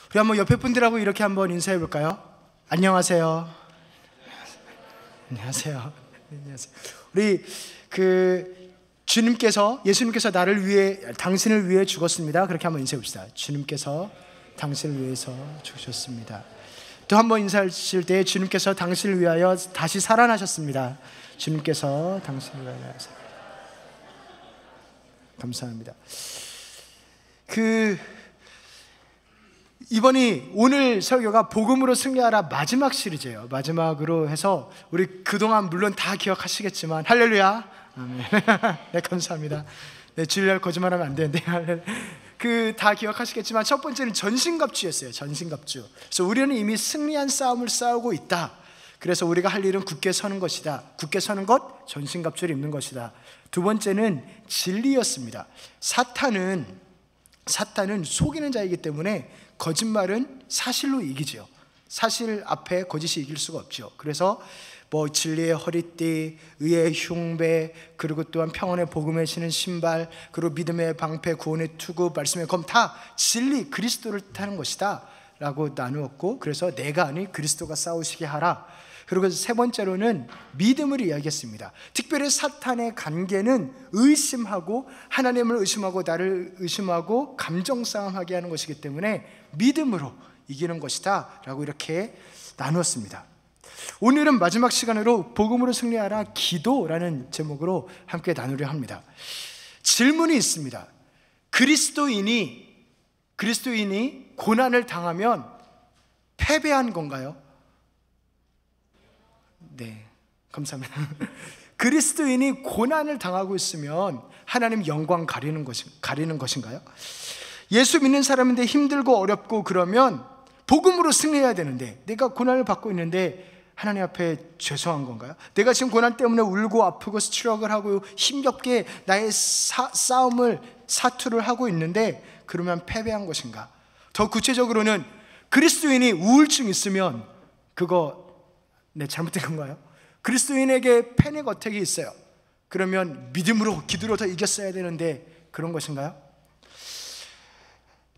우리 한번 옆에 분들하고 이렇게 한번 인사해 볼까요? 안녕하세요. 안녕하세요. 안녕하세요. 우리 예수님께서 나를 위해, 당신을 위해 죽었습니다. 그렇게 한번 인사해 봅시다. 주님께서 당신을 위해서 죽으셨습니다. 또 한번 인사하실 때 주님께서 당신을 위하여 다시 살아나셨습니다. 주님께서 당신을 위하여. 감사합니다. 이번이 오늘 설교가 복음으로 승리하라 마지막 시리즈예요. 마지막으로 해서 우리 그동안 물론 다 기억하시겠지만, 할렐루야. 아멘. 네, 감사합니다. 네, 주일날 거짓말하면 안 되는데 다 기억하시겠지만 첫 번째는 전신갑주였어요. 전신갑주. 그래서 우리는 이미 승리한 싸움을 싸우고 있다. 그래서 우리가 할 일은 굳게 서는 것이다. 굳게 서는 것, 전신갑주를 입는 것이다. 두 번째는 진리였습니다. 사탄은 속이는 자이기 때문에 거짓말은 사실로 이기죠. 사실 앞에 거짓이 이길 수가 없죠. 그래서 진리의 허리띠, 의의 흉배, 그리고 또한 평안의 복음에 신은 신발, 그리고 믿음의 방패, 구원의 투구, 말씀의 검, 다 진리 그리스도를 뜻하는 것이다 라고 나누었고, 그래서 내가 아니 그리스도가 싸우시게 하라. 그리고 세 번째로는 믿음을 이야기했습니다. 특별히 사탄의 관계는 의심하고, 하나님을 의심하고 나를 의심하고 감정 싸움하게 하는 것이기 때문에 믿음으로 이기는 것이다 라고 이렇게 나누었습니다. 오늘은 마지막 시간으로 복음으로 승리하라 기도라는 제목으로 함께 나누려 합니다. 질문이 있습니다. 그리스도인이 고난을 당하면 패배한 건가요? 네, 감사합니다. 그리스도인이 고난을 당하고 있으면 하나님 영광 가리는 것인가요? 예수 믿는 사람인데 힘들고 어렵고 그러면 복음으로 승리해야 되는데, 내가 고난을 받고 있는데 하나님 앞에 죄송한 건가요? 내가 지금 고난 때문에 울고 아프고 스트럭을 하고 힘겹게 나의 싸움을 사투를 하고 있는데 그러면 패배한 것인가? 더 구체적으로는 그리스도인이 우울증 있으면 그거 잘못된 건가요? 그리스도인에게 패닉 어택이 있어요. 그러면 믿음으로, 기도로 더 이겼어야 되는데 그런 것인가요?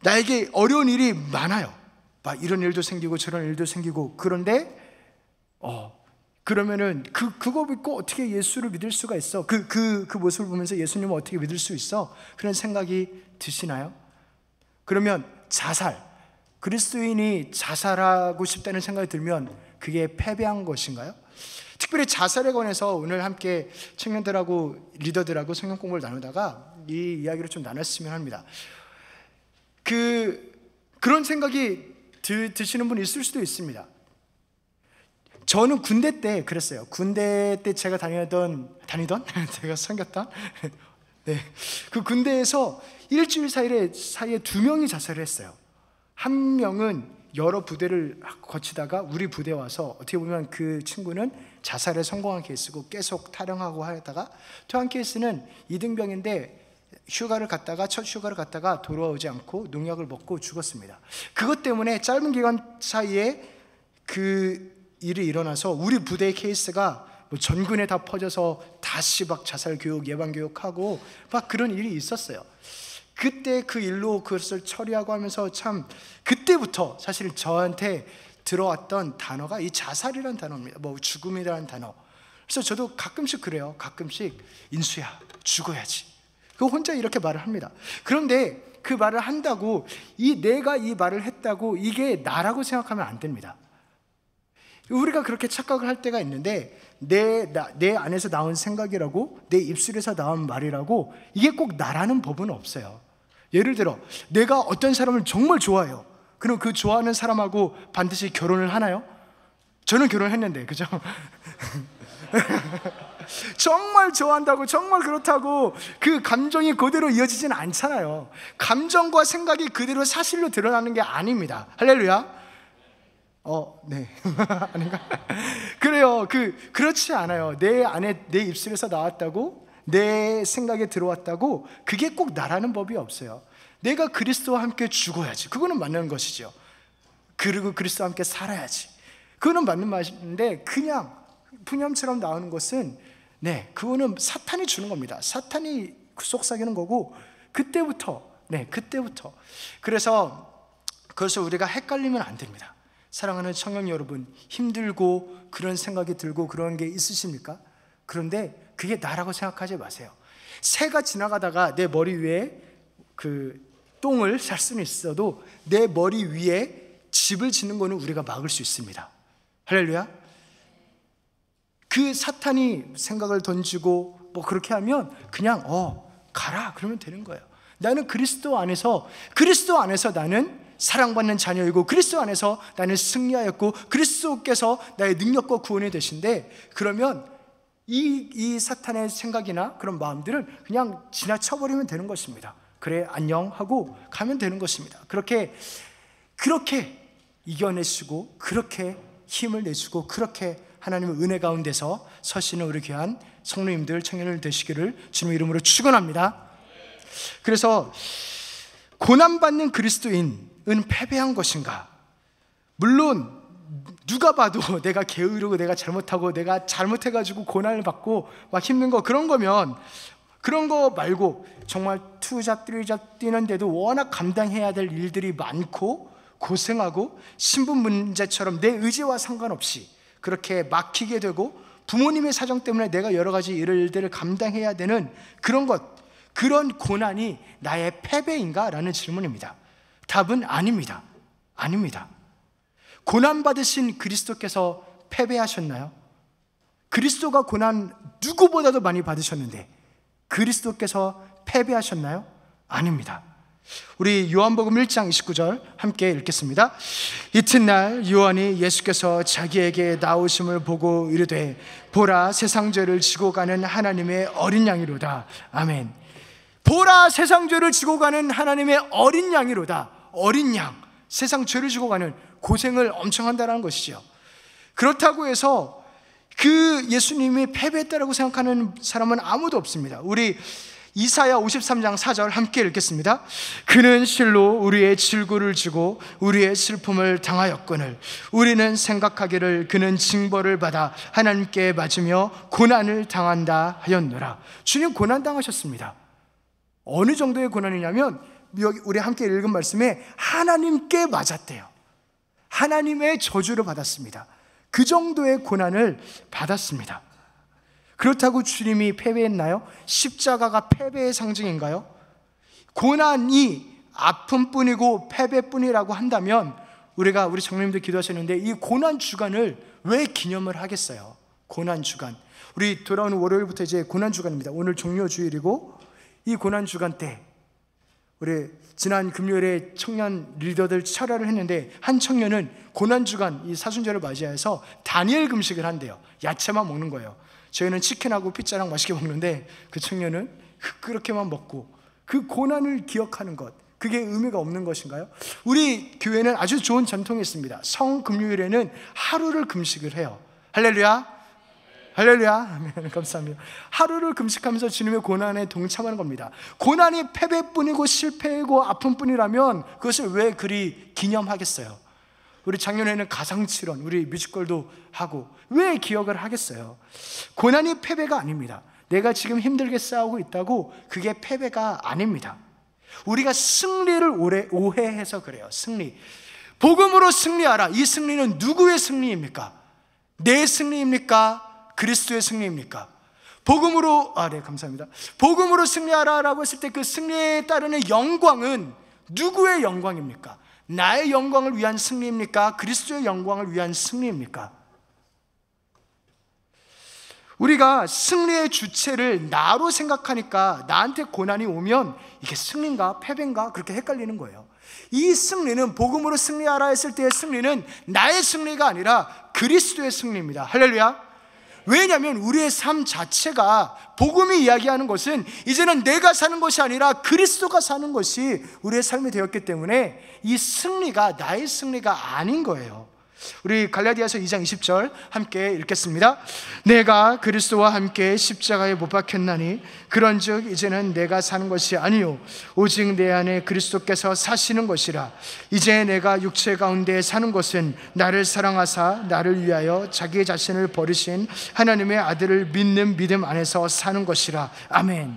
나에게 어려운 일이 많아요. 막 이런 일도 생기고 저런 일도 생기고, 그런데 그러면은 그거 믿고 어떻게 예수를 믿을 수가 있어? 그 모습을 보면서 예수님을 어떻게 믿을 수 있어? 그런 생각이 드시나요? 그러면 그리스도인이 자살하고 싶다는 생각이 들면 그게 패배한 것인가요? 특별히 자살에 관해서 오늘 함께 청년들하고 리더들하고 성경 공부를 나누다가 이 이야기를 좀 나눴으면 합니다. 그런 생각이 드시는 분이 있을 수도 있습니다. 저는 군대 때 그랬어요. 군대 때 제가 다니던 제가 섬겼던 네, 그 군대에서 일주일 사이에 2명이 자살을 했어요. 한 명은 여러 부대를 거치다가 우리 부대에 와서, 어떻게 보면 그 친구는 자살에 성공한 케이스고 계속 타령하고 하다가, 또 한 케이스는 이등병인데 첫 휴가를 갔다가 돌아오지 않고 농약을 먹고 죽었습니다. 그것 때문에 짧은 기간 사이에 그 일이 일어나서 우리 부대의 케이스가 전군에 다 퍼져서 다시 막 자살 교육, 예방 교육하고 막 그런 일이 있었어요. 그때 그 일로 그것을 처리하고 하면서 참 그때부터 사실 저한테 들어왔던 단어가 이 자살이라는 단어입니다. 죽음이라는 단어. 그래서 저도 가끔씩 그래요. 가끔씩 인수야, 죽어야지. 그 혼자 이렇게 말을 합니다. 그런데 그 말을 한다고 내가 이 말을 했다고 이게 나라고 생각하면 안 됩니다. 우리가 그렇게 착각을 할 때가 있는데, 내 안에서 나온 생각이라고, 내 입술에서 나온 말이라고 이게 꼭 나라는 법은 없어요. 예를 들어 내가 어떤 사람을 정말 좋아해요. 그럼 그 좋아하는 사람하고 반드시 결혼을 하나요? 저는 결혼했는데, 그죠? 정말 좋아한다고, 정말 그렇다고 그 감정이 그대로 이어지진 않잖아요. 감정과 생각이 그대로 사실로 드러나는 게 아닙니다. 할렐루야. 네. 아닌가? 그래요. 그렇지 않아요. 내 안에, 내 입술에서 나왔다고, 내 생각에 들어왔다고 그게 꼭 나라는 법이 없어요. 내가 그리스도와 함께 죽어야지, 그거는 맞는 것이죠. 그리고 그리스도와 함께 살아야지, 그거는 맞는 말인데, 그냥 푸념처럼 나오는 것은 그거는 사탄이 주는 겁니다. 사탄이 속삭이는 거고, 그때부터 그래서 그래서 우리가 헷갈리면 안 됩니다. 사랑하는 청년 여러분, 힘들고 그런 생각이 들고 그런 게 있으십니까? 그런데 그게 나라고 생각하지 마세요. 새가 지나가다가 내 머리 위에 그 똥을 쌀 수는 있어도 내 머리 위에 집을 짓는 거는 우리가 막을 수 있습니다. 할렐루야. 그 사탄이 생각을 던지고 뭐 그렇게 하면 그냥 가라 그러면 되는 거예요. 나는 그리스도 안에서 나는 사랑받는 자녀이고, 그리스도 안에서 나는 승리하였고, 그리스도께서 나의 능력과 구원이 되신데, 그러면 이 사탄의 생각이나 그런 마음들은 그냥 지나쳐버리면 되는 것입니다. 그래 안녕 하고 가면 되는 것입니다. 그렇게 이겨내시고, 그렇게 힘을 내시고, 그렇게 하나님의 은혜 가운데서 서시는 우리 귀한 성도님들, 청년들 되시기를 주님의 이름으로 축원합니다. 그래서 고난받는 그리스도인은 패배한 것인가? 물론 누가 봐도 내가 게으르고 내가 잘못하고 내가 잘못해가지고 고난을 받고 막 힘든 거, 그런 거면, 그런 거 말고 정말 투잡 쓰리잡 뛰는데도 워낙 감당해야 될 일들이 많고 고생하고 신분 문제처럼 내 의지와 상관없이 그렇게 막히게 되고 부모님의 사정 때문에 내가 여러 가지 일들을 감당해야 되는 그런 고난이 나의 패배인가? 라는 질문입니다. 답은 아닙니다. 아닙니다. 고난받으신 그리스도께서 패배하셨나요? 그리스도가 고난 누구보다도 많이 받으셨는데 그리스도께서 패배하셨나요? 아닙니다. 우리 요한복음 1장 29절 함께 읽겠습니다. 이튿날 요한이 예수께서 자기에게 나오심을 보고 이르되 보라 세상 죄를 지고 가는 하나님의 어린 양이로다. 아멘. 보라 세상 죄를 지고 가는 하나님의 어린 양이로다. 어린 양, 세상 죄를 지고 가는, 고생을 엄청 한다는 것이죠. 그렇다고 해서 그 예수님이 패배했다라고 생각하는 사람은 아무도 없습니다. 우리 이사야 53장 4절 함께 읽겠습니다. 그는 실로 우리의 질고를 지고 우리의 슬픔을 당하였거늘 우리는 생각하기를 그는 징벌을 받아 하나님께 맞으며 고난을 당한다 하였노라. 주님 고난 당하셨습니다. 어느 정도의 고난이냐면 여기 우리 함께 읽은 말씀에 하나님께 맞았대요. 하나님의 저주를 받았습니다. 그 정도의 고난을 받았습니다. 그렇다고 주님이 패배했나요? 십자가가 패배의 상징인가요? 고난이 아픔뿐이고 패배뿐이라고 한다면 우리 장로님들 기도하셨는데 이 고난 주간을 왜 기념을 하겠어요? 고난 주간, 우리 돌아오는 월요일부터 이제 고난 주간입니다. 오늘 종료 주일이고 이 고난 주간 때 우리 지난 금요일에 청년 리더들 철야를 했는데 한 청년은 고난주간 이 사순절을 맞이해서 다니엘 금식을 한대요. 야채만 먹는 거예요. 저희는 치킨하고 피자랑 맛있게 먹는데 그 청년은 그렇게만 먹고 그 고난을 기억하는 것, 그게 의미가 없는 것인가요? 우리 교회는 아주 좋은 전통이 있습니다. 성금요일에는 하루를 금식을 해요. 할렐루야. 할렐루야. 감사합니다. 하루를 금식하면서 주님의 고난에 동참하는 겁니다. 고난이 패배뿐이고 실패이고 아픔뿐이라면 그것을 왜 그리 기념하겠어요? 우리 작년에는 가상칠언, 우리 뮤지컬도 하고 왜 기억을 하겠어요? 고난이 패배가 아닙니다. 내가 지금 힘들게 싸우고 있다고 그게 패배가 아닙니다. 우리가 승리를 오해해서 그래요. 승리, 복음으로 승리하라. 이 승리는 누구의 승리입니까? 내 승리입니까? 그리스도의 승리입니까? 복음으로, 네, 감사합니다. 복음으로 승리하라라고 했을 때 그 승리에 따르는 영광은 누구의 영광입니까? 나의 영광을 위한 승리입니까? 그리스도의 영광을 위한 승리입니까? 우리가 승리의 주체를 나로 생각하니까 나한테 고난이 오면 이게 승리인가 패배인가 그렇게 헷갈리는 거예요. 이 승리는, 복음으로 승리하라 했을 때의 승리는 나의 승리가 아니라 그리스도의 승리입니다. 할렐루야. 왜냐하면 우리의 삶 자체가, 복음이 이야기하는 것은 이제는 내가 사는 것이 아니라 그리스도가 사는 것이 우리의 삶이 되었기 때문에 이 승리가 나의 승리가 아닌 거예요. 우리 갈라디아서 2장 20절 함께 읽겠습니다. 내가 그리스도와 함께 십자가에 못 박혔나니 그런즉 이제는 내가 사는 것이 아니요 오직 내 안에 그리스도께서 사시는 것이라. 이제 내가 육체 가운데 사는 것은 나를 사랑하사 나를 위하여 자기 자신을 버리신 하나님의 아들을 믿는 믿음 안에서 사는 것이라. 아멘.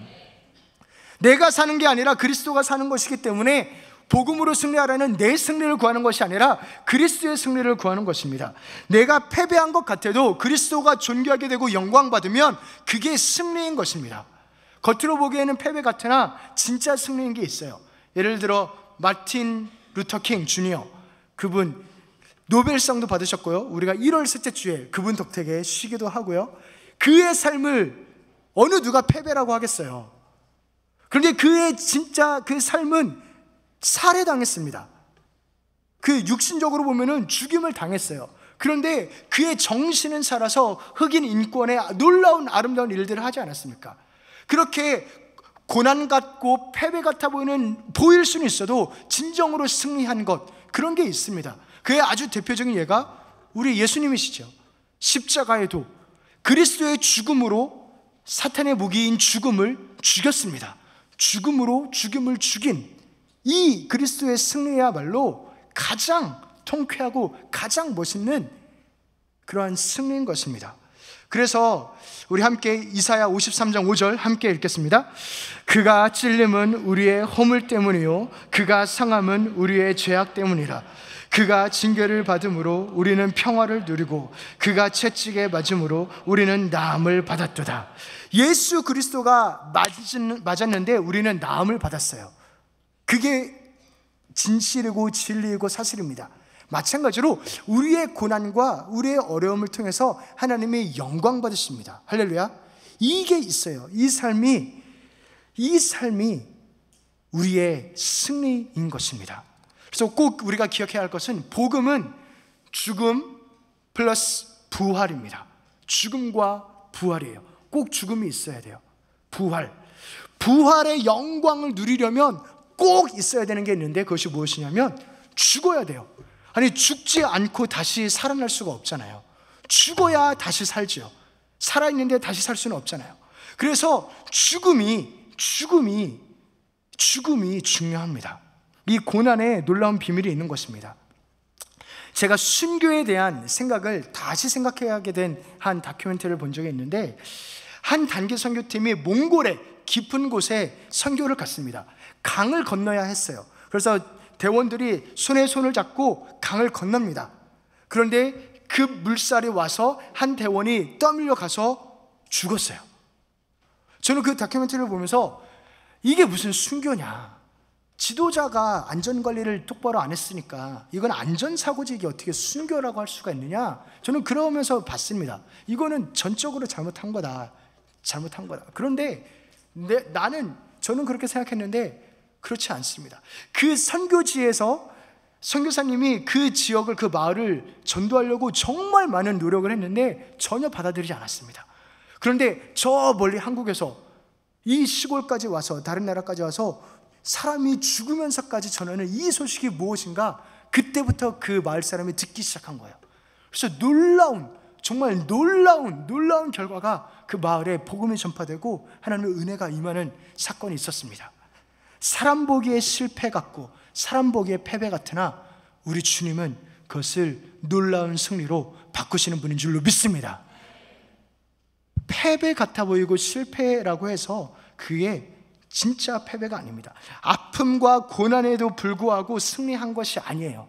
내가 사는 게 아니라 그리스도가 사는 것이기 때문에 복음으로 승리하라는 내 승리를 구하는 것이 아니라 그리스도의 승리를 구하는 것입니다. 내가 패배한 것 같아도 그리스도가 존귀하게 되고 영광받으면 그게 승리인 것입니다. 겉으로 보기에는 패배 같으나 진짜 승리인 게 있어요. 예를 들어 마틴 루터 킹 주니어, 그분 노벨상도 받으셨고요. 우리가 1월 셋째 주에 그분 덕택에 쉬기도 하고요. 그의 삶을 어느 누가 패배라고 하겠어요. 그런데 그의 진짜 그 삶은 살해당했습니다. 그 육신적으로 보면은 죽임을 당했어요. 그런데 그의 정신은 살아서 흑인 인권에 놀라운 아름다운 일들을 하지 않았습니까? 그렇게 고난 같고 패배 같아 보일 수는 있어도 진정으로 승리한 것, 그런 게 있습니다. 그의 아주 대표적인 예가 우리 예수님이시죠. 십자가에도 그리스도의 죽음으로 사탄의 무기인 죽음을 죽였습니다. 죽음으로 죽임을 죽인 이 그리스도의 승리야말로 가장 통쾌하고 가장 멋있는 그러한 승리인 것입니다. 그래서 우리 함께 이사야 53장 5절 함께 읽겠습니다. 그가 찔림은 우리의 허물 때문이요 그가 상함은 우리의 죄악 때문이라. 그가 징계를 받음으로 우리는 평화를 누리고 그가 채찍에 맞음으로 우리는 나음을 받았도다. 예수 그리스도가 맞았는데 우리는 나음을 받았어요. 그게 진실이고 진리이고 사실입니다. 마찬가지로 우리의 고난과 우리의 어려움을 통해서 하나님이 영광 받으십니다. 할렐루야. 이게 있어요. 이 삶이 우리의 승리인 것입니다. 그래서 꼭 우리가 기억해야 할 것은 복음은 죽음 플러스 부활입니다. 죽음과 부활이에요. 꼭 죽음이 있어야 돼요. 부활의 영광을 누리려면 꼭 있어야 되는 게 있는데 그것이 무엇이냐면 죽어야 돼요. 아니, 죽지 않고 다시 살아날 수가 없잖아요. 죽어야 다시 살지요. 살아있는데 다시 살 수는 없잖아요. 그래서 죽음이 중요합니다. 이 고난에 놀라운 비밀이 있는 것입니다. 제가 순교에 대한 생각을 다시 생각하게 된 한 다큐멘터리를 본 적이 있는데, 한 단기 선교팀이 몽골의 깊은 곳에 선교를 갔습니다. 강을 건너야 했어요. 그래서 대원들이 손에 손을 잡고 강을 건넙니다. 그런데 그 물살이 와서 한 대원이 떠밀려 가서 죽었어요. 저는 그 다큐멘터리를 보면서 이게 무슨 순교냐, 지도자가 안전관리를 똑바로 안 했으니까 이건 안전사고지, 이게 어떻게 순교라고 할 수가 있느냐, 저는 그러면서 봤습니다. 이거는 전적으로 잘못한 거다. 그런데 저는 그렇게 생각했는데 그렇지 않습니다. 그 선교지에서 선교사님이 그 지역을, 그 마을을 전도하려고 정말 많은 노력을 했는데 전혀 받아들이지 않았습니다. 그런데 저 멀리 한국에서 이 시골까지 와서, 다른 나라까지 와서 사람이 죽으면서까지 전하는 이 소식이 무엇인가, 그때부터 그 마을 사람이 듣기 시작한 거예요. 그래서 정말 놀라운 결과가 그 마을에 복음이 전파되고 하나님의 은혜가 임하는 사건이 있었습니다. 사람 보기에 실패 같고 사람 보기에 패배 같으나 우리 주님은 그것을 놀라운 승리로 바꾸시는 분인 줄로 믿습니다. 패배 같아 보이고 실패라고 해서 그게 진짜 패배가 아닙니다. 아픔과 고난에도 불구하고 승리한 것이 아니에요.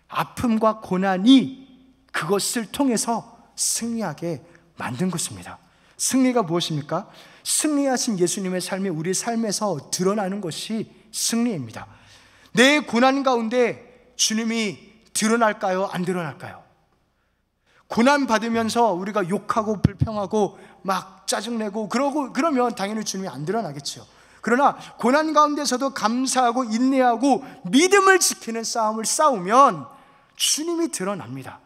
아픔과 고난이 그것을 통해서 승리하게 만든 것입니다. 승리가 무엇입니까? 승리하신 예수님의 삶이 우리 삶에서 드러나는 것이 승리입니다. 내 고난 가운데 주님이 드러날까요? 안 드러날까요? 고난 받으면서 우리가 욕하고 불평하고 막 짜증내고 그러면 당연히 주님이 안 드러나겠죠. 그러나 고난 가운데서도 감사하고 인내하고 믿음을 지키는 싸움을 싸우면 주님이 드러납니다.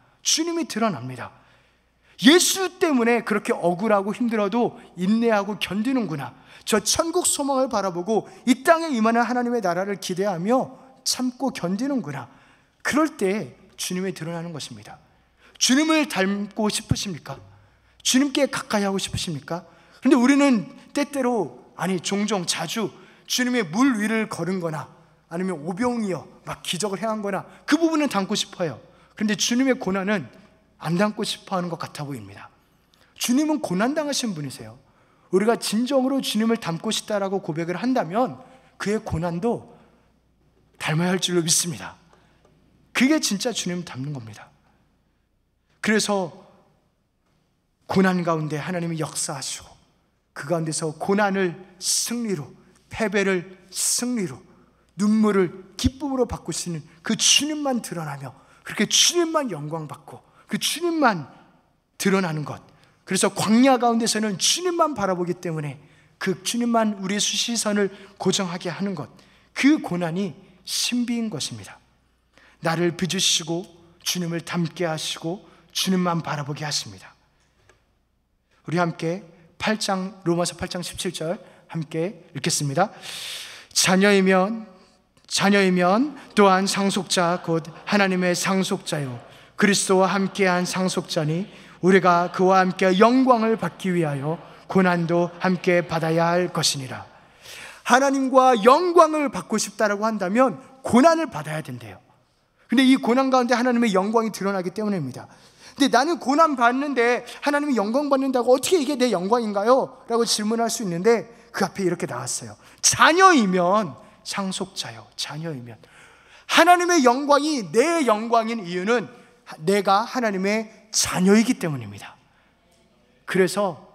예수 때문에 그렇게 억울하고 힘들어도 인내하고 견디는구나, 저 천국 소망을 바라보고 이 땅에 임하는 하나님의 나라를 기대하며 참고 견디는구나, 그럴 때 주님이 드러나는 것입니다. 주님을 닮고 싶으십니까? 주님께 가까이 하고 싶으십니까? 그런데 우리는 때때로, 종종 자주 주님의 물 위를 걸은 거나 아니면 오병이어 막 기적을 행한 거나 그 부분은 담고 싶어요. 그런데 주님의 고난은 안 담고 싶어 하는 것 같아 보입니다. 주님은 고난당하신 분이세요. 우리가 진정으로 주님을 닮고 싶다라고 고백을 한다면 그의 고난도 닮아야 할 줄로 믿습니다. 그게 진짜 주님 닮는 겁니다. 그래서 고난 가운데 하나님이 역사하시고 그 가운데서 고난을 승리로, 패배를 승리로, 눈물을 기쁨으로 바꾸시는 그 주님만 드러나며 그렇게 주님만 영광받고 그 주님만 드러나는 것, 그래서 광야 가운데서는 주님만 바라보기 때문에 그 주님만 우리의 시선을 고정하게 하는 것, 그 고난이 신비인 것입니다. 나를 빚으시고 주님을 닮게 하시고 주님만 바라보게 하십니다. 우리 함께 로마서 8장 17절 함께 읽겠습니다. 자녀이면 또한 상속자 곧 하나님의 상속자요 그리스도와 함께한 상속자니 우리가 그와 함께 영광을 받기 위하여 고난도 함께 받아야 할 것이니라. 하나님과 영광을 받고 싶다라고 한다면 고난을 받아야 된대요. 근데 이 고난 가운데 하나님의 영광이 드러나기 때문입니다. 근데 나는 고난 받는데 하나님이 영광 받는다고 어떻게 이게 내 영광인가요? 라고 질문할 수 있는데 그 앞에 이렇게 나왔어요. 자녀이면 상속자요. 자녀이면 하나님의 영광이 내 영광인 이유는 내가 하나님의 자녀이기 때문입니다. 그래서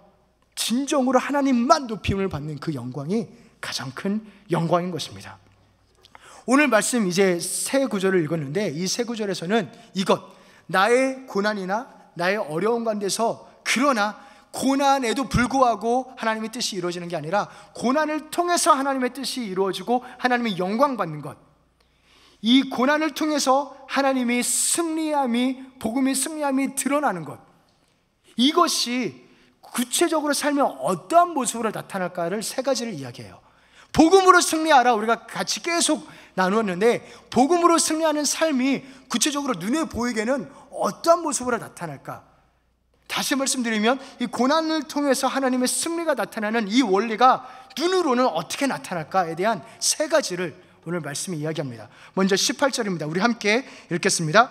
진정으로 하나님만 높임을 받는 그 영광이 가장 큰 영광인 것입니다. 오늘 말씀 이제 세 구절을 읽었는데 이 세 구절에서는 나의 고난이나 나의 어려운 가운데서 그러나 고난에도 불구하고 하나님의 뜻이 이루어지는 게 아니라 고난을 통해서 하나님의 뜻이 이루어지고 하나님의 영광 받는 것, 이 고난을 통해서 하나님의 복음의 승리함이 드러나는 것, 이것이 구체적으로 살면 어떠한 모습으로 나타날까를 세 가지를 이야기해요. 복음으로 승리하라 우리가 같이 계속 나누었는데 복음으로 승리하는 삶이 구체적으로 눈에 보이게는 어떠한 모습으로 나타날까? 다시 말씀드리면 이 고난을 통해서 하나님의 승리가 나타나는 이 원리가 눈으로는 어떻게 나타날까에 대한 세 가지를 오늘 말씀이 이야기합니다. 먼저 18절입니다. 우리 함께 읽겠습니다.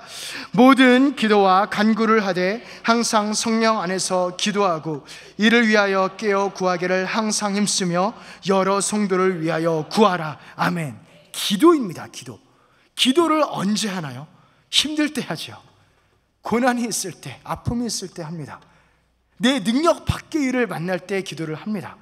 모든 기도와 간구를 하되 항상 성령 안에서 기도하고 이를 위하여 깨어 구하기를 항상 힘쓰며 여러 성도를 위하여 구하라. 아멘. 기도입니다. 기도를 언제 하나요? 힘들 때 하죠. 고난이 있을 때, 아픔이 있을 때 합니다. 내 능력 밖의 일을 만날 때 기도를 합니다.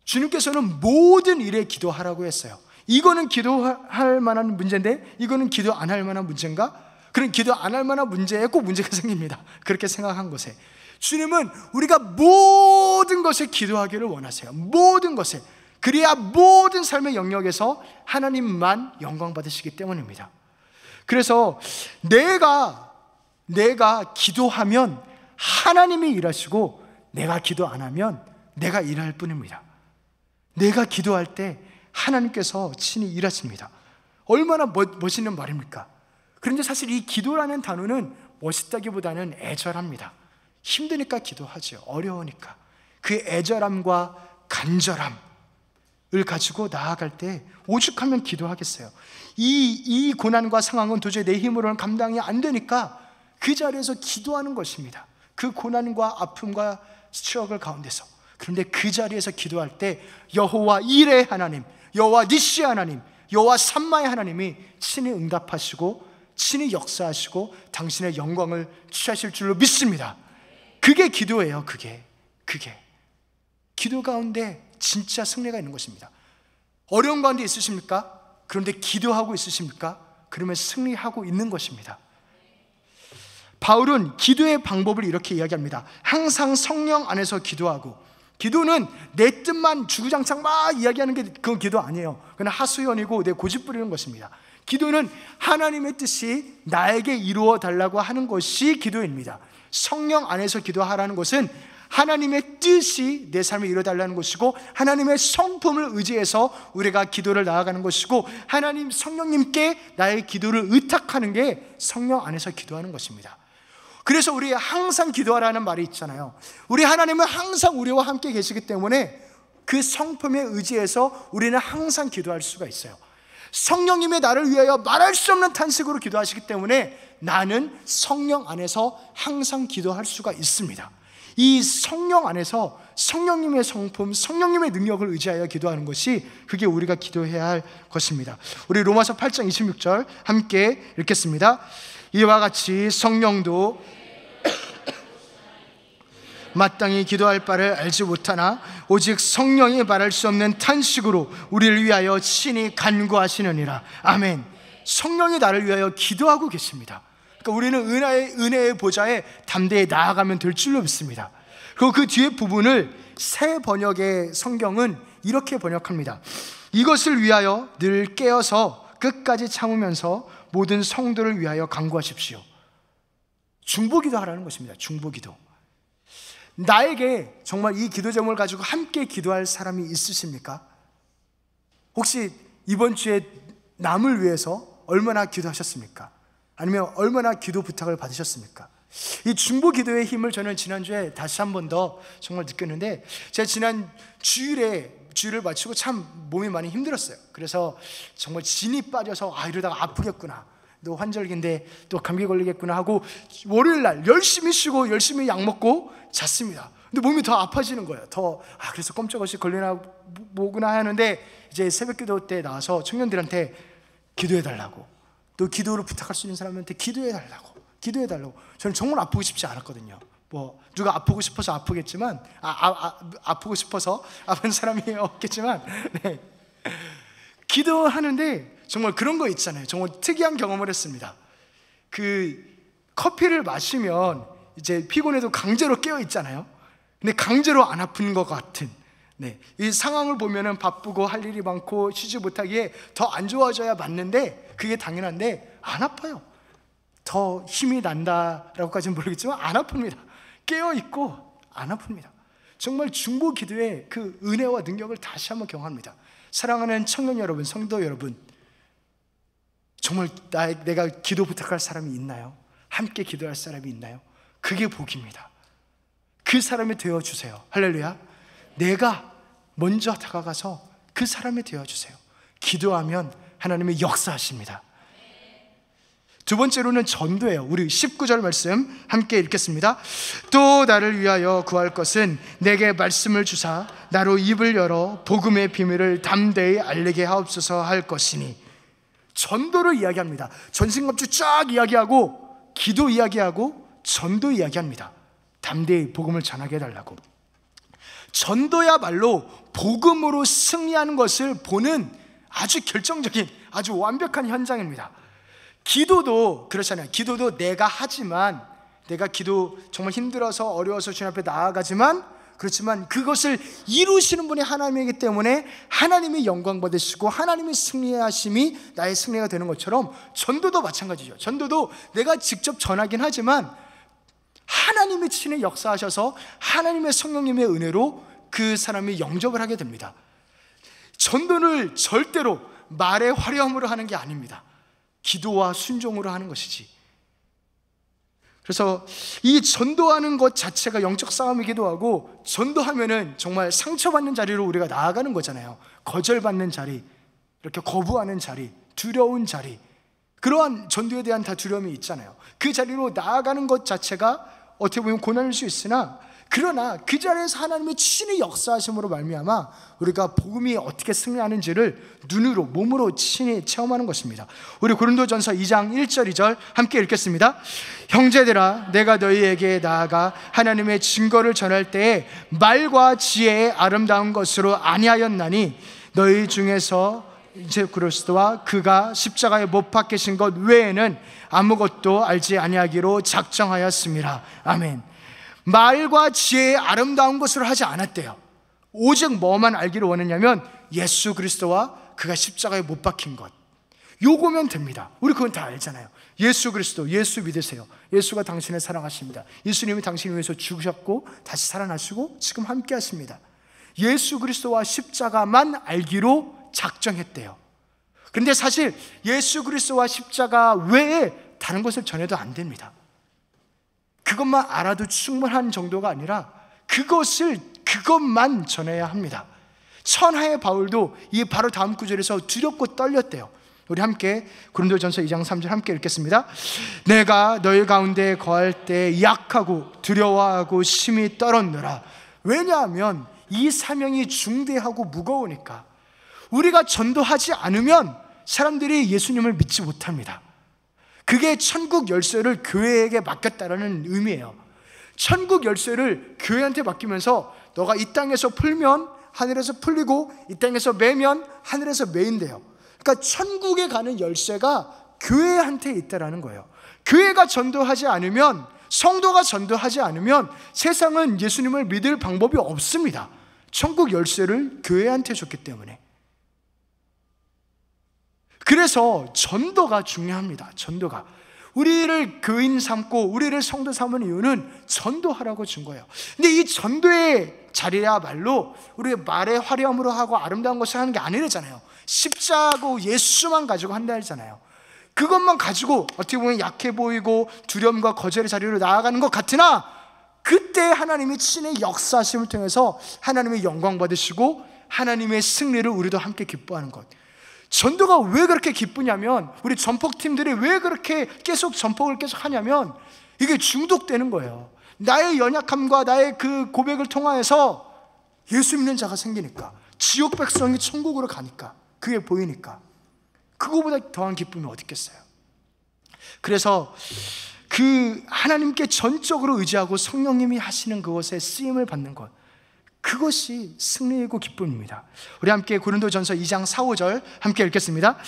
주님께서는 모든 일에 기도하라고 했어요. 이거는 기도할 만한 문제인데 이거는 기도 안 할 만한 문제인가? 그런 기도 안 할 만한 문제에 꼭 문제가 생깁니다. 그렇게 생각한 곳에 주님은 우리가 모든 것에 기도하기를 원하세요. 모든 것에. 그래야 모든 삶의 영역에서 하나님만 영광 받으시기 때문입니다. 그래서 내가 기도하면 하나님이 일하시고 내가 기도 안 하면 내가 일할 뿐입니다. 내가 기도할 때 하나님께서 친히 일하십니다. 얼마나 멋있는 말입니까? 그런데 사실 이 기도라는 단어는 멋있다기보다는 애절합니다. 힘드니까 기도하죠. 어려우니까. 그 애절함과 간절함을 가지고 나아갈 때 오죽하면 기도하겠어요. 이 고난과 상황은 도저히 내 힘으로는 감당이 안 되니까 그 자리에서 기도하는 것입니다. 그 고난과 아픔과 스트러글 가운데서. 그런데 그 자리에서 기도할 때 여호와 이레 하나님, 여호와 니시 하나님, 여호와 삼마의 하나님이 친히 응답하시고 친히 역사하시고 당신의 영광을 취하실 줄로 믿습니다. 그게 기도예요. 그게 기도 가운데 진짜 승리가 있는 것입니다. 어려운 가운데 있으십니까? 그런데 기도하고 있으십니까? 그러면 승리하고 있는 것입니다. 바울은 기도의 방법을 이렇게 이야기합니다. 항상 성령 안에서 기도하고, 기도는 내 뜻만 주구장창 막 이야기하는 게 그건 기도 아니에요. 그건 하소연이고 내 고집 부리는 것입니다. 기도는 하나님의 뜻이 나에게 이루어 달라고 하는 것이 기도입니다. 성령 안에서 기도하라는 것은 하나님의 뜻이 내 삶에 이루어달라는 것이고 하나님의 성품을 의지해서 우리가 기도를 나아가는 것이고 하나님 성령님께 나의 기도를 의탁하는 게 성령 안에서 기도하는 것입니다. 그래서 우리 항상 기도하라는 말이 있잖아요. 우리 하나님은 항상 우리와 함께 계시기 때문에 그 성품에 의지해서 우리는 항상 기도할 수가 있어요. 성령님의 나를 위하여 말할 수 없는 탄식으로 기도하시기 때문에 나는 성령 안에서 항상 기도할 수가 있습니다. 이 성령 안에서 성령님의 성품, 성령님의 능력을 의지하여 기도하는 것이, 그게 우리가 기도해야 할 것입니다. 우리 로마서 8장 26절 함께 읽겠습니다. 이와 같이 성령도 마땅히 기도할 바를 알지 못하나 오직 성령이 말할 수 없는 탄식으로 우리를 위하여 친히 간구하시느니라. 아멘. 성령이 나를 위하여 기도하고 계십니다. 그러니까 우리는 은혜의 보좌에 담대히 나아가면 될 줄로 믿습니다. 그리고 그 뒤에 부분을 새 번역의 성경은 이렇게 번역합니다. 이것을 위하여 늘 깨어서 끝까지 참으면서 모든 성도를 위하여 간구하십시오. 중보기도 하라는 것입니다. 중보기도. 나에게 정말 이 기도 제목을 가지고 함께 기도할 사람이 있으십니까? 혹시 이번 주에 남을 위해서 얼마나 기도하셨습니까? 아니면 얼마나 기도 부탁을 받으셨습니까? 이 중보 기도의 힘을 저는 지난주에 다시 한 번 더 정말 느꼈는데, 제가 지난 주일을 마치고 참 몸이 많이 힘들었어요. 그래서 정말 진이 빠져서 이러다가 아프겠구나, 또 환절기인데 또 감기 걸리겠구나 하고 월요일 날 열심히 쉬고 열심히 약 먹고 잤습니다. 근데 몸이 더 아파지는 거예요. 그래서 꼼짝없이 걸리나 뭐구나 하는데, 이제 새벽 기도 때 나와서 청년들한테 기도해달라고, 또 기도를 부탁할 수 있는 사람한테 기도해달라고. 저는 정말 아프고 싶지 않았거든요. 누가 아프고 싶어서 아프겠지만, 아프고 싶어서 아픈 사람이 없겠지만, 네. 기도하는데 정말 그런 거 있잖아요. 정말 특이한 경험을 했습니다. 그 커피를 마시면 이제 피곤해도 강제로 깨어 있잖아요. 근데 강제로 안 아픈 것 같은, 네, 이 상황을 보면은 바쁘고 할 일이 많고 쉬지 못하기에 더 안 좋아져야 맞는데, 그게 당연한데 안 아파요. 더 힘이 난다라고까지는 모르겠지만 안 아픕니다. 깨어 있고 안 아픕니다. 정말 중보 기도의 그 은혜와 능력을 다시 한번 경험합니다. 사랑하는 청년 여러분, 성도 여러분, 정말 내가 기도 부탁할 사람이 있나요? 함께 기도할 사람이 있나요? 그게 복입니다. 그 사람이 되어주세요. 할렐루야. 내가 먼저 다가가서 그 사람이 되어주세요. 기도하면 하나님이 역사하십니다. 두 번째로는 전도예요. 우리 19절 말씀 함께 읽겠습니다. 또 나를 위하여 구할 것은 내게 말씀을 주사 나로 입을 열어 복음의 비밀을 담대히 알리게 하옵소서 할 것이니. 전도를 이야기합니다. 전신갑주 쫙 이야기하고 기도 이야기하고 전도 이야기합니다. 담대히 복음을 전하게 해달라고. 전도야말로 복음으로 승리하는 것을 보는 아주 결정적인, 아주 완벽한 현장입니다. 기도도 그렇잖아요. 기도도 내가 하지만, 내가 기도 정말 힘들어서 어려워서 주님 앞에 나아가지만, 그렇지만 그것을 이루시는 분이 하나님이기 때문에 하나님이 영광 받으시고 하나님이 승리하심이 나의 승리가 되는 것처럼, 전도도 마찬가지죠. 전도도 내가 직접 전하긴 하지만 하나님이 친히 역사하셔서 하나님의 성령님의 은혜로 그 사람이 영접을 하게 됩니다. 전도를 절대로 말의 화려함으로 하는 게 아닙니다. 기도와 순종으로 하는 것이지. 그래서 이 전도하는 것 자체가 영적 싸움이기도 하고, 전도하면은 정말 상처받는 자리로 우리가 나아가는 거잖아요. 거절받는 자리, 이렇게 거부하는 자리, 두려운 자리, 그러한 전도에 대한 다 두려움이 있잖아요. 그 자리로 나아가는 것 자체가 어떻게 보면 고난일 수 있으나, 그러나 그 자리에서 하나님이 친히 역사하심으로 말미암아 우리가 복음이 어떻게 승리하는지를 눈으로, 몸으로 친히 체험하는 것입니다. 우리 고린도전서 2장 1절 2절 함께 읽겠습니다. 형제들아, 내가 너희에게 나아가 하나님의 증거를 전할 때에 말과 지혜의 아름다운 것으로 아니하였나니 너희 중에서 이제 그리스도와 그가 십자가에 못 박히신 것 외에는 아무것도 알지 아니하기로 작정하였습니다. 아멘. 말과 지혜의 아름다운 것으로 하지 않았대요. 오직 뭐만 알기를 원했냐면 예수 그리스도와 그가 십자가에 못 박힌 것, 요거면 됩니다. 우리 그건 다 알잖아요. 예수 그리스도, 예수 믿으세요. 예수가 당신을 사랑하십니다. 예수님이 당신을 위해서 죽으셨고 다시 살아나시고 지금 함께 하십니다. 예수 그리스도와 십자가만 알기로 작정했대요. 그런데 사실 예수 그리스도와 십자가 외에 다른 것을 전해도 안 됩니다. 그것만 알아도 충분한 정도가 아니라 그것만 전해야 합니다. 천하의 바울도 이 바로 다음 구절에서 두렵고 떨렸대요. 우리 함께 고린도전서 2장 3절 함께 읽겠습니다. 내가 너희 가운데 거할 때 약하고 두려워하고 심히 떨었노라. 왜냐하면 이 사명이 중대하고 무거우니까. 우리가 전도하지 않으면 사람들이 예수님을 믿지 못합니다. 그게 천국 열쇠를 교회에게 맡겼다라는 의미예요. 천국 열쇠를 교회한테 맡기면서 너가 이 땅에서 풀면 하늘에서 풀리고 이 땅에서 매면 하늘에서 매인대요. 그러니까 천국에 가는 열쇠가 교회한테 있다라는 거예요. 교회가 전도하지 않으면, 성도가 전도하지 않으면 세상은 예수님을 믿을 방법이 없습니다. 천국 열쇠를 교회한테 줬기 때문에. 그래서 전도가 중요합니다. 전도가. 우리를 교인 삼고 우리를 성도 삼은 이유는 전도하라고 준 거예요. 근데 이 전도의 자리야말로 우리 말의 화려함으로 하고 아름다운 것을 하는 게 아니잖아요. 십자가고 예수만 가지고 한다 했잖아요. 그것만 가지고 어떻게 보면 약해 보이고 두려움과 거절의 자리로 나아가는 것 같으나, 그때 하나님이 친히 역사하심을 통해서 하나님의 영광 받으시고 하나님의 승리를 우리도 함께 기뻐하는 것. 전도가 왜 그렇게 기쁘냐면, 우리 전폭팀들이 왜 그렇게 계속 전폭을 계속 하냐면 이게 중독되는 거예요. 나의 연약함과 나의 그 고백을 통하여서 예수 믿는 자가 생기니까, 지옥 백성이 천국으로 가니까, 그게 보이니까 그거보다 더한 기쁨이 어디 있겠어요. 그래서 그 하나님께 전적으로 의지하고 성령님이 하시는 그것에 쓰임을 받는 것, 그것이 승리이고 기쁨입니다. 우리 함께 고린도전서 2장 4, 5절 함께 읽겠습니다.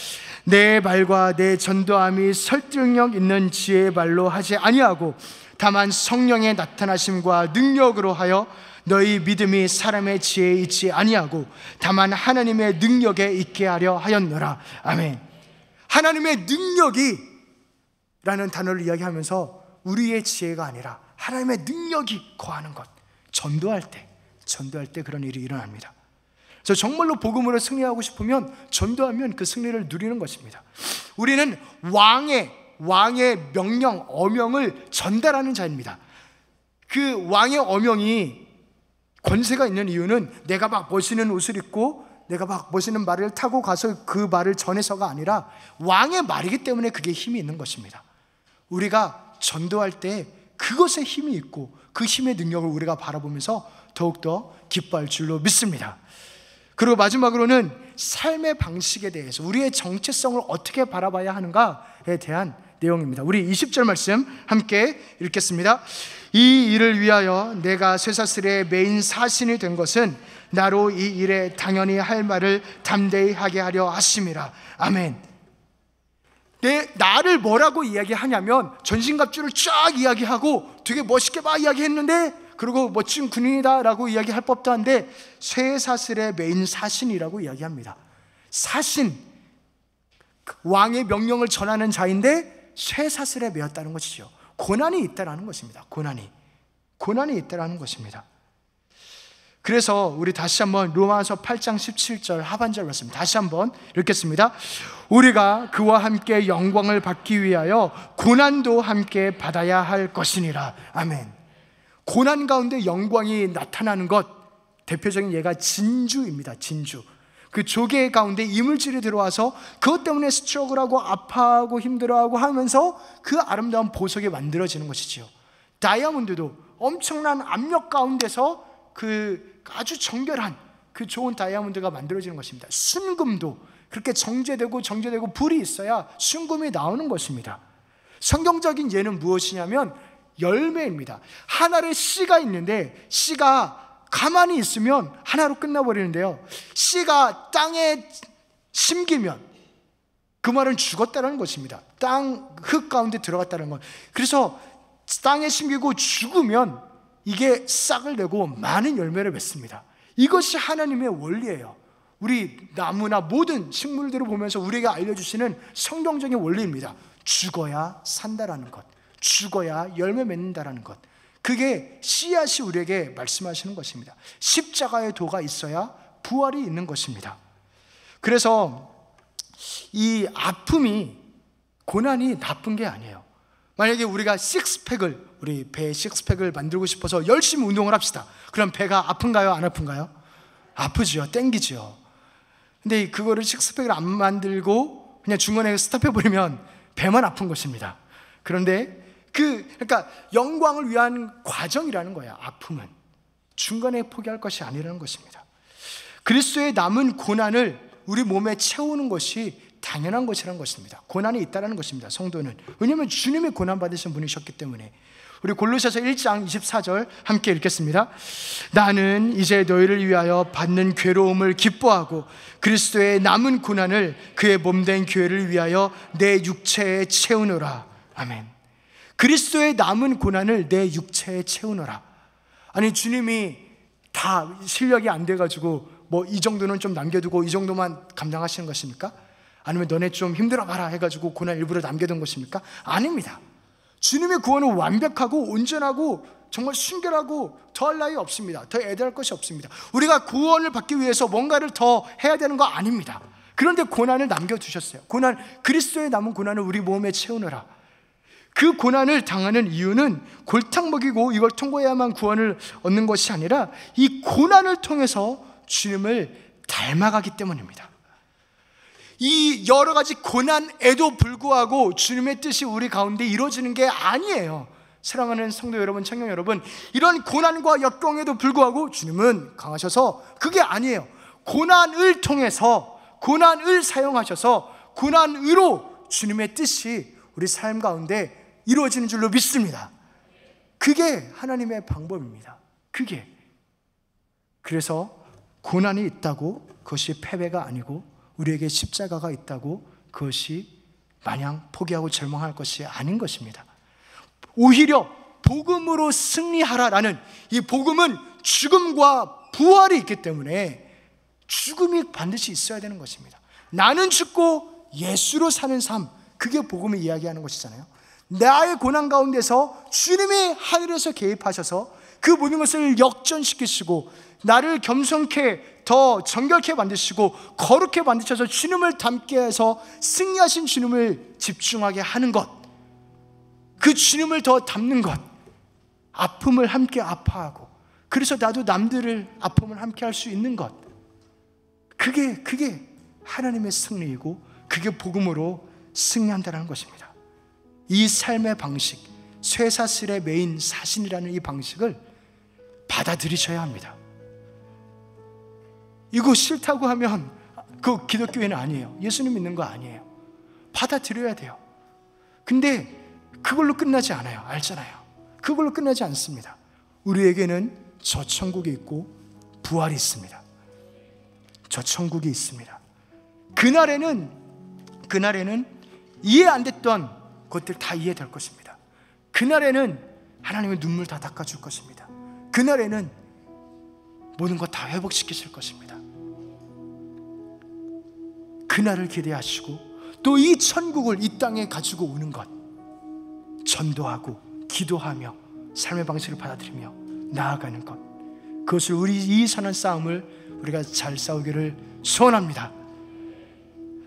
내 말과 내 전도함이 설득력 있는 지혜의 말로 하지 아니하고 다만 성령의 나타나심과 능력으로 하여 너희 믿음이 사람의 지혜에 있지 아니하고 다만 하나님의 능력에 있게 하려 하였노라. 아멘. 하나님의 능력이 라는 단어를 이야기하면서 우리의 지혜가 아니라 하나님의 능력이 거하는 것. 전도할 때 그런 일이 일어납니다. 그래서 정말로 복음으로 승리하고 싶으면 전도하면 그 승리를 누리는 것입니다. 우리는 왕의 명령, 어명을 전달하는 자입니다. 그 왕의 어명이 권세가 있는 이유는 내가 막 멋있는 옷을 입고 내가 막 멋있는 말을 타고 가서 그 말을 전해서가 아니라 왕의 말이기 때문에 그게 힘이 있는 것입니다. 우리가 전도할 때 그것에 힘이 있고 그 힘의 능력을 우리가 바라보면서 더욱더 기뻐할 줄로 믿습니다. 그리고 마지막으로는 삶의 방식에 대해서, 우리의 정체성을 어떻게 바라봐야 하는가에 대한 내용입니다. 우리 20절 말씀 함께 읽겠습니다. 이 일을 위하여 내가 쇠사슬의 메인 사신이 된 것은 나로 이 일에 당연히 할 말을 담대히 하게 하려 하심이라. 아멘. 나를 뭐라고 이야기하냐면 전신갑주를 쫙 이야기하고 되게 멋있게 막 이야기했는데, 그리고 멋진 군인이다 라고 이야기할 법도 한데 쇠사슬의 메인 사신이라고 이야기합니다. 사신, 왕의 명령을 전하는 자인데 쇠사슬에 매었다는 것이죠. 고난이 있다라는 것입니다. 고난이 있다라는 것입니다. 그래서 우리 다시 한번 로마서 8장 17절 하반절 말씀 다시 한번 읽겠습니다. 우리가 그와 함께 영광을 받기 위하여 고난도 함께 받아야 할 것이니라. 아멘. 고난 가운데 영광이 나타나는 것, 대표적인 예가 진주입니다. 진주. 그 조개 가운데 이물질이 들어와서 그것 때문에 스트러글하고 아파하고 힘들어하고 하면서 그 아름다운 보석이 만들어지는 것이지요. 다이아몬드도 엄청난 압력 가운데서 그 아주 정결한 그 좋은 다이아몬드가 만들어지는 것입니다. 순금도 그렇게 정제되고 불이 있어야 순금이 나오는 것입니다. 성경적인 예는 무엇이냐면 열매입니다. 하나의 씨가 있는데 씨가 가만히 있으면 하나로 끝나버리는데요, 씨가 땅에 심기면 그 말은 죽었다는 것입니다. 땅 흙 가운데 들어갔다는 것. 그래서 땅에 심기고 죽으면 이게 싹을 내고 많은 열매를 맺습니다. 이것이 하나님의 원리예요. 우리 나무나 모든 식물들을 보면서 우리에게 알려주시는 성경적인 원리입니다. 죽어야 산다라는 것, 죽어야 열매 맺는다라는 것, 그게 씨앗이 우리에게 말씀하시는 것입니다. 십자가의 도가 있어야 부활이 있는 것입니다. 그래서 이 아픔이, 고난이 나쁜 게 아니에요. 만약에 우리가 우리 배 식스팩을 만들고 싶어서 열심히 운동을 합시다. 그럼 배가 아픈가요? 안 아픈가요? 아프죠. 땡기죠. 근데 그거를 식스팩을 안 만들고 그냥 중간에 스탑해버리면 배만 아픈 것입니다. 그런데 그러니까 영광을 위한 과정이라는 거야. 아픔은 중간에 포기할 것이 아니라는 것입니다. 그리스도의 남은 고난을 우리 몸에 채우는 것이 당연한 것이라는 것입니다. 고난이 있다는 것입니다. 성도는. 왜냐하면 주님이 고난 받으신 분이셨기 때문에. 우리 골로새서 1장 24절 함께 읽겠습니다. 나는 이제 너희를 위하여 받는 괴로움을 기뻐하고 그리스도의 남은 고난을 그의 몸된 교회를 위하여 내 육체에 채우노라. 아멘. 그리스도의 남은 고난을 내 육체에 채우노라. 아니, 주님이 다 실력이 안 돼가지고 뭐 이 정도는 좀 남겨두고 이 정도만 감당하시는 것입니까? 아니면 너네 좀 힘들어봐라 해가지고 고난 일부러 남겨둔 것입니까? 아닙니다. 주님의 구원은 완벽하고 온전하고 정말 순결하고 더할 나위 없습니다. 더 애대할 것이 없습니다. 우리가 구원을 받기 위해서 뭔가를 더 해야 되는 거 아닙니다. 그런데 고난을 남겨두셨어요. 고난, 그리스도의 남은 고난을 우리 몸에 채우느라. 그 고난을 당하는 이유는 골탕 먹이고 이걸 통과해야만 구원을 얻는 것이 아니라 이 고난을 통해서 주님을 닮아가기 때문입니다. 이 여러 가지 고난에도 불구하고 주님의 뜻이 우리 가운데 이루어지는 게 아니에요. 사랑하는 성도 여러분, 청년 여러분, 이런 고난과 역경에도 불구하고 주님은 강하셔서 그게 아니에요. 고난을 통해서, 고난을 사용하셔서 고난으로 주님의 뜻이 우리 삶 가운데 이루어지는 줄로 믿습니다. 그게 하나님의 방법입니다. 그게. 그래서 고난이 있다고 그것이 패배가 아니고 우리에게 십자가가 있다고 그것이 마냥 포기하고 절망할 것이 아닌 것입니다. 오히려 복음으로 승리하라라는 이 복음은 죽음과 부활이 있기 때문에 죽음이 반드시 있어야 되는 것입니다. 나는 죽고 예수로 사는 삶, 그게 복음을 이야기하는 것이잖아요. 나의 고난 가운데서 주님이 하늘에서 개입하셔서 그 모든 것을 역전시키시고 나를 겸손케 더 정결케 만드시고 거룩해 만드셔서 주님을 닮게 해서 승리하신 주님을 집중하게 하는 것, 그 주님을 더 닮는 것, 아픔을 함께 아파하고 그래서 나도 남들을 아픔을 함께 할 수 있는 것, 그게 하나님의 승리이고 그게 복음으로 승리한다는 것입니다. 이 삶의 방식, 쇠사슬의 메인 사신이라는 이 방식을 받아들이셔야 합니다. 이거 싫다고 하면 그 기독교회는 아니에요. 예수님 믿는 거 아니에요. 받아들여야 돼요. 근데 그걸로 끝나지 않아요. 알잖아요. 그걸로 끝나지 않습니다. 우리에게는 저 천국이 있고 부활이 있습니다. 저 천국이 있습니다. 그날에는 이해 안 됐던 것들 다 이해될 것입니다. 그날에는 하나님의 눈물 다 닦아줄 것입니다. 그날에는 모든 것 다 회복시키실 것입니다. 그날을 기대하시고 또 이 천국을 이 땅에 가지고 오는 것, 전도하고 기도하며 삶의 방식을 받아들이며 나아가는 것, 그것을 우리 이 선한 싸움을 우리가 잘 싸우기를 소원합니다.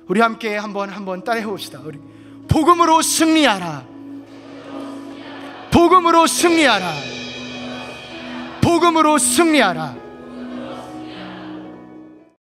우리 함께 한번 따라해 봅시다. 우리 복음으로 승리하라. 복음으로 승리하라. 복음으로 승리하라.